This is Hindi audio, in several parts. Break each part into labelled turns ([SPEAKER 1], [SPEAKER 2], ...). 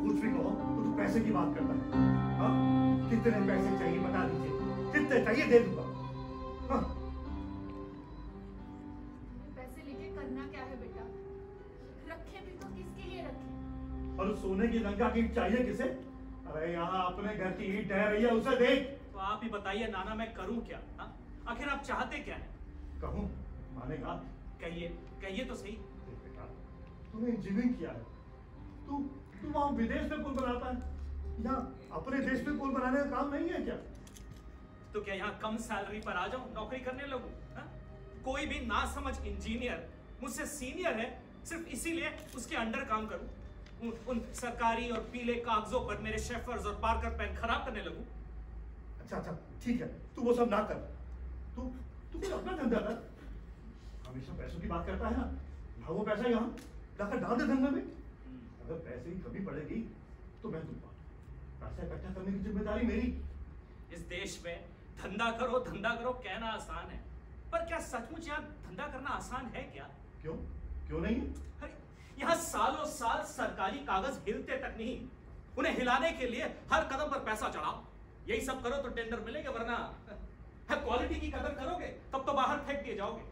[SPEAKER 1] कुछ भी कहो तो तू पैसे की बात करता है। हाँ, कितने पैसे चाहिए बता दीजिए, कितने चाहिए दे दूंगा। हाँ,
[SPEAKER 2] पैसे लेके करना क्या है बेटा? रखे भी तो किसके लिए रखे?
[SPEAKER 1] और सोने की लंका की ईंट चाहिए किसे? अरे यहाँ अपने घर की ईंट ढह रही है, उसे देख।
[SPEAKER 3] तो आप ही बताइए नाना, मैं करूं क्या? हाँ? आखिर आप चाहते क्या है?
[SPEAKER 1] कहूँ मानेगा?
[SPEAKER 3] कहिए, कहिए तो सही।
[SPEAKER 1] बेटा, तूने इंजीनियरिंग किया है, तू तू वहां विदेश में पुल बनाता है, यहाँ अपने देश में पुल बनाने का काम नहीं है क्या?
[SPEAKER 3] तो क्या यहाँ कम सैलरी पर आ जाऊं, नौकरी करने लगूं? हाँ? कोई भी नासमझ इंजीनियर मुझसे सीनियर है, सिर्फ इसीलिए उसके अंडर काम करूं, उन सरकारी और पीले कागजों पर मेरे शेफर्स और पार्कर पेन खराब करने लगूं?
[SPEAKER 1] अच्छा अच्छा ठीक है, तू वो सब ना कर, तू तू कोई अपना धंधा कर। हमेशा पैसों की बात करता है ना, ला वो पैसा यहाँ लाकर डाल दे धंधे में। अगर पैसे की कमी पड़ेगी तो मैं दूंगा, पैसा इकट्ठा करने की जिम्मेदारी मेरी।
[SPEAKER 3] इस देश में धंधा करो कहना आसान है, पर क्या सचमुच यहाँ धंधा करना आसान है क्या?
[SPEAKER 1] क्यों क्यों नहीं?
[SPEAKER 3] अरे यहाँ सालों साल सरकारी कागज हिलते तक नहीं, उन्हें हिलाने के लिए हर कदम पर पैसा चढ़ाओ। यही सब करो तो टेंडर मिलेंगे, वरना क्वालिटी की कदर करोगे तब तो बाहर फेंक दिए जाओगे।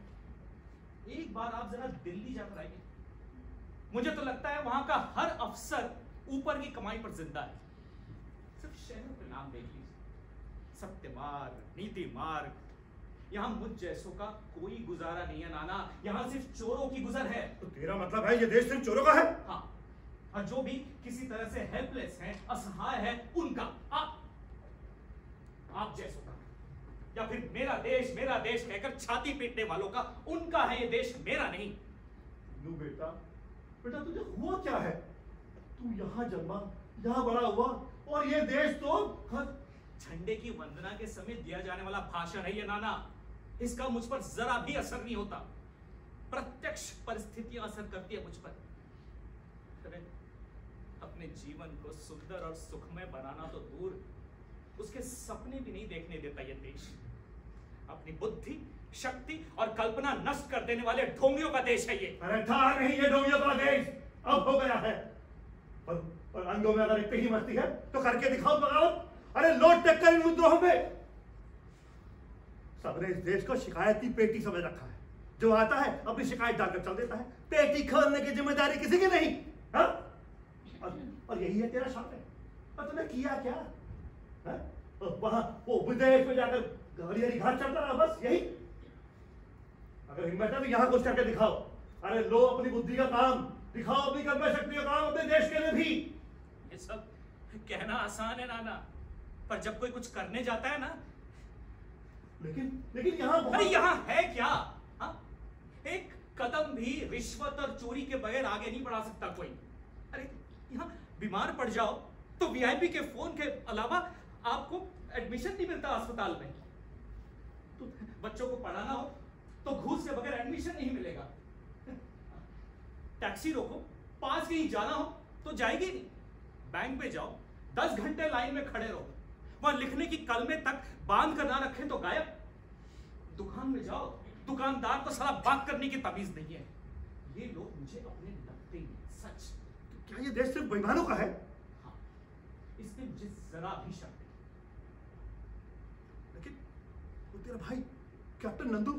[SPEAKER 3] एक बार आप जरा दिल्ली जाकर आइए, मुझे तो लगता है वहां का हर अफसर ऊपर की कमाई पर जिंदा है। सिर्फ शहरों के नाम देख लीजिए, सत्य मार्ग, नीति मार्ग, यहाँ मुझ जैसों का कोई गुजारा नहीं है नाना, यहाँ सिर्फ चोरों की गुजर है।
[SPEAKER 1] तो तेरा मतलब है ये देश सिर्फ चोरों का है?
[SPEAKER 3] हाँ, और जो भी किसी तरह से हेल्पलेस है, असहाय है, उनका, आप जैसों का, या फिर मेरा देश कहकर छाती पीटने वालों का, उनका है ये देश, मेरा नहीं।
[SPEAKER 1] लू बेटा, बेटा तुझे हुआ क्या है? तू यहाँ जन्मा, यहाँ बड़ा हुआ, और ये देश तो
[SPEAKER 3] झंडे की वंदना के समय दिया जाने वाला भाषण है ये नाना, इसका मुझ पर जरा भी असर नहीं होता। प्रत्यक्ष परिस्थितियां असर करती है मुझ पर। अरे अपने जीवन को सुंदर और सुखमय बनाना तो दूर, उसके सपने भी नहीं देखने देता ये देश। अपनी बुद्धि, शक्ति और कल्पना नष्ट कर देने वाले ढोंगियों का देश है ये।
[SPEAKER 1] अरे था नहीं ये ढोंगियों का देश, अब हो गया है। और अंगों में अगर इतनी ही मस्ती है तो करके दिखाओ बगावत। अरे लोट टक्कर इन विद्रोहों में। सबने इस देश को शिकायती पेटी समझ रखा है, जो आता है अपनी शिकायत डालकर चल देता है। पेटी खोलने की जिम्मेदारी किसी की नहीं। हाँ? और यही है तेरा शौक है। और तूने किया क्या? हाँ? वहां वो विदेश में जाकर हरी घाट चलता रहा, बस यही। अगर हिम्मत है तो यहाँ कुछ करके दिखाओ। अरे लो अपनी बुद्धि का काम दिखाओ, अपनी कल्पना शक्ति का काम अपने देश के लिए भी।
[SPEAKER 3] ये सब कहना आसान है नाना, पर जब कोई कुछ करने जाता है ना,
[SPEAKER 1] लेकिन यहाँ
[SPEAKER 3] अरे यहाँ है क्या? हा? एक कदम भी रिश्वत और चोरी के बगैर आगे नहीं बढ़ा सकता कोई। अरे यहाँ बीमार पड़ जाओ तो वीआईपी के फोन के अलावा आपको एडमिशन नहीं मिलता अस्पताल में। तो बच्चों को पढ़ाना हो तो घूस के बगैर एडमिशन नहीं मिलेगा। टैक्सी रोको, पास कहीं जाना हो तो जाएगी नहीं। बैंक में जाओ, 10 घंटे लाइन में खड़े रहो, वहां लिखने की कलमे तक बांध कर ना रखे तो गायब। दुकान में जाओ, दुकानदार को साला बात करने की तमीज नहीं है। ये लोग मुझे अपने लगते हैं, सच।
[SPEAKER 1] तो क्या ये देश सिर्फ बेईमानों का है?
[SPEAKER 3] हाँ, इसमें मुझे जरा भी शक नहीं।
[SPEAKER 1] लेकिन वो तेरा भाई कैप्टन नंदू,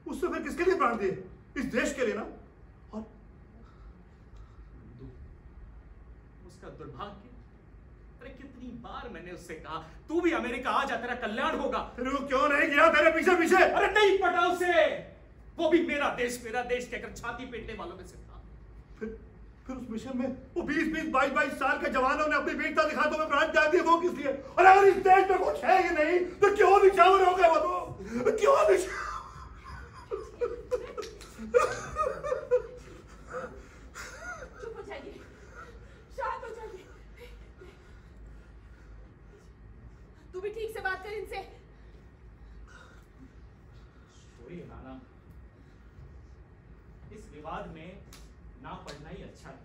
[SPEAKER 1] उसने फिर किसके लिए प्राण दिए? इस देश के लिए ना। और
[SPEAKER 3] नंदू, उसका दुर्भाग्य। अरे कितनी बार मैंने उससे कहा तू भी अमेरिका आ जा, तेरा कल्याण होगा।
[SPEAKER 1] फिर वो क्यों नहीं गया तेरे पीछे पीछे?
[SPEAKER 3] अरे नहीं पटा उसे, वो भी मेरा देश कहकर छाती पीटने वालों में से था।
[SPEAKER 1] फिर उस मिशन में वो 20-20, 22-22 साल के जवानों ने अपनी वीरता दिखाते हुए प्राण त्याग दिए, वो किस लिए? और अगर इस देश में कुछ है ही नहीं तो क्यों निछावर हो गए वो? तो क्यों
[SPEAKER 2] चुप हो जाइए, शांत हो जाइए। तू भी ठीक से बात कर इनसे।
[SPEAKER 3] छोड़िए नाना, इस विवाद में ना पढ़ना ही अच्छा है।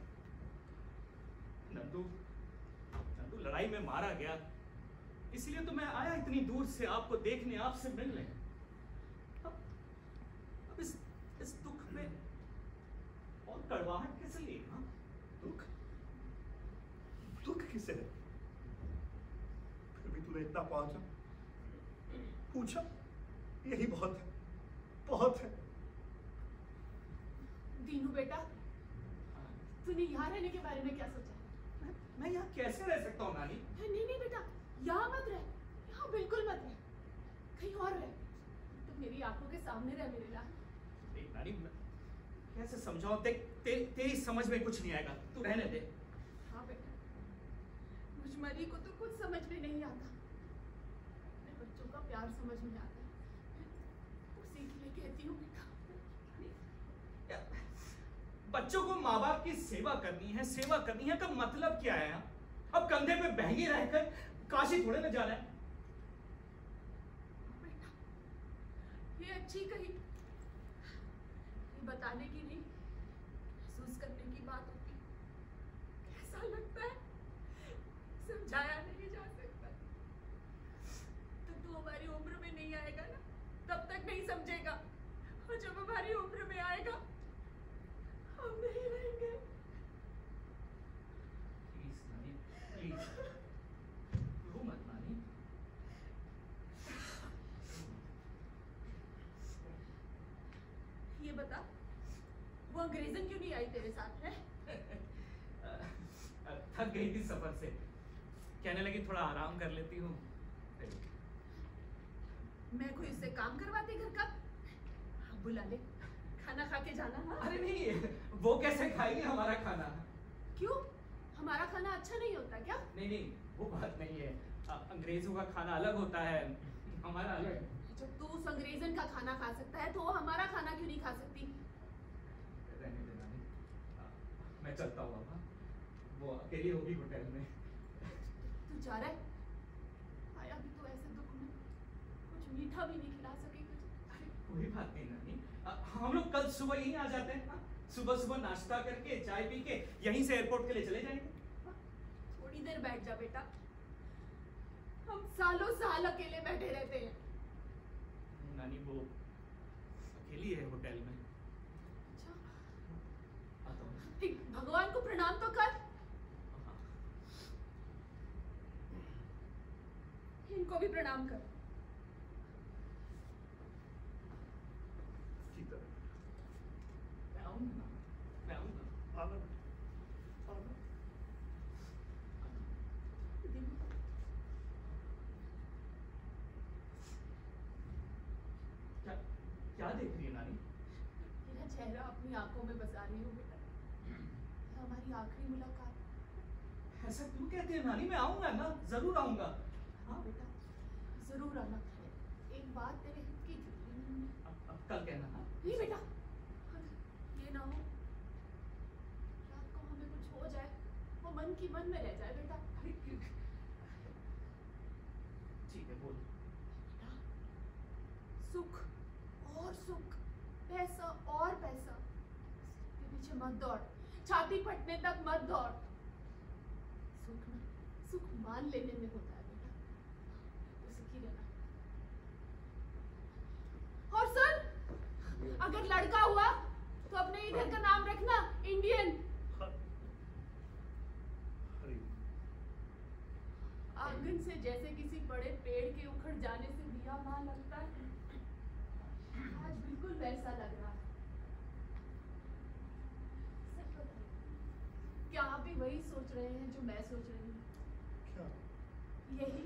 [SPEAKER 3] नंदू लड़ाई में मारा गया, इसलिए तो मैं आया इतनी दूर से आपको देखने, आपसे मिलने। अब इस दुख में और कड़वाहट किस लिए? हाँ? दुख
[SPEAKER 1] में इतना पहुंचा, पूछा, यही बहुत है, बहुत है।
[SPEAKER 2] दीनू बेटा, तूने यहाँ रहने के बारे में क्या सोचा?
[SPEAKER 3] मैं यहाँ कैसे रह सकता हूँ नानी?
[SPEAKER 2] नहीं नहीं बेटा, यहाँ मत रह, यहाँ बिल्कुल मत रह, कहीं और रह। तू मेरी आंखों के सामने रह मेरे लाल।
[SPEAKER 3] नानी, कैसे समझाऊं? तेरी समझ में कुछ नहीं आएगा, तू रहने दे।
[SPEAKER 2] हाँ बेटा, मुझ मरी को तो कुछ समझ में नहीं आता, अपने बच्चों का प्यार समझ में आता है, उसी के लिए कहती हूँ बेटा।
[SPEAKER 3] बच्चों को माँ बाप की सेवा करनी है का मतलब क्या है? अब कंधे पे बहंगी रहकर काशी थोड़े न जाना है।
[SPEAKER 2] बेटा, ये अच्छी कही, ये बताने की नहीं, महसूस करने की बात होती। कैसा लगता है, समझाया नहीं जा सकता। तो तू हमारी उम्र में नहीं आएगा ना, तब तक नहीं समझेगा, और जब हमारी उम्र में आएगा हम नहीं रहेंगे।
[SPEAKER 3] प्लीज नानी, प्लीज रो मत नानी।
[SPEAKER 2] ये बता, वो अंग्रेजन क्यों नहीं आई तेरे साथ है?
[SPEAKER 3] थक गई थी सफर से, कहने लगी थोड़ा आराम कर लेती हूँ।
[SPEAKER 2] मैं कोई उससे काम करवाती घर का? हाँ, बुला ले, खाना खा के जाना। हाँ?
[SPEAKER 3] अरे नहीं, वो कैसे खाएगी हमारा खाना?
[SPEAKER 2] क्यों, हमारा खाना अच्छा नहीं होता क्या?
[SPEAKER 3] नहीं, वो बात नहीं है। अंग्रेजों का खाना अलग होता है, हमारा अलग है।
[SPEAKER 2] जब तू उस अंग्रेजन का खाना खा सकता है तो वो हमारा खाना क्यों नहीं खा सकती?
[SPEAKER 3] रहने दे नानी, मैं चलता हूँ। अब वो अकेली होगी होटल में।
[SPEAKER 2] तू जा रहा है? आया भी तो ऐसे दुख में, कुछ मीठा भी नहीं खिला सके तुझे।
[SPEAKER 3] अरे कोई बात नहीं नानी, हम लोग कल सुबह यहीं आ जाते हैं। सुबह सुबह नाश्ता करके, चाय पी के यहीं से एयरपोर्ट के लिए चले जाएंगे।
[SPEAKER 2] थोड़ी देर बैठ जा बेटा, हम सालों साल अकेले बैठे रहते हैं।
[SPEAKER 3] नानी, वो अकेली है होटल में।
[SPEAKER 2] अच्छा,
[SPEAKER 3] आता हूँ।
[SPEAKER 2] एक भगवान को प्रणाम तो कर। इनको भी प्रणाम कर।
[SPEAKER 3] मैं आऊंगा।
[SPEAKER 1] आना,
[SPEAKER 3] क्या देख रही है नानी?
[SPEAKER 2] मेरा चेहरा अपनी आंखों में बसा रही हूँ बेटा, हमारी आखिरी मुलाकात।
[SPEAKER 3] ऐसा क्यों कहती है नानी? मैं आऊंगा ना, जरूर आऊंगा।
[SPEAKER 2] हाँ बेटा, जरूर आना। एक बात तेरे हित की थी।
[SPEAKER 3] अब कल कहना। हाँ
[SPEAKER 2] नहीं बेटा, ये ना हो रात को हमें कुछ हो जाए, वो मन की मन में रह जाए बेटा।
[SPEAKER 3] अरे ठीक है, बोल।
[SPEAKER 2] बेटा, सुख और सुख, पैसा और पैसा, इसके पीछे मत दौड़, छाती फटने तक मत दौड़। सुख ना, सुख मान लेने में होता है बेटा, तो सुखी रहना। और सुन, अगर लड़का हुआ तो अपने ही घर का नाम रखना इंडियन। आंगन से जैसे किसी बड़े पेड़ के उखड़ जाने से दिया वहां लगता है, आज बिल्कुल वैसा लग रहा है। सच बताइए, क्या आप भी वही सोच रहे हैं जो मैं सोच रही हूँ?
[SPEAKER 1] क्या?
[SPEAKER 2] यही,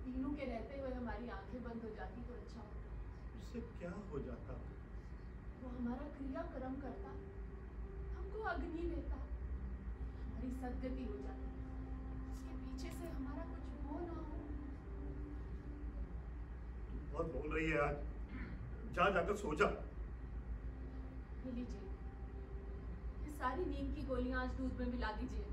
[SPEAKER 2] तीनों के रहते हुए हमारी आंखें बंद हो जाती तो अच्छा होता।
[SPEAKER 1] उससे क्या हो जाता?
[SPEAKER 2] वो हमारा क्रियाक्रम करता, हमको अग्नि देता, हमारी सदगति हो जाती, उसके पीछे से हमारा कुछ हो ना हो।
[SPEAKER 1] बहुत बोल रही है आज, जा जाकर सो जा।
[SPEAKER 2] लीजिए, ये सारी नींद की गोलियां आज दूध में मिला दीजिए।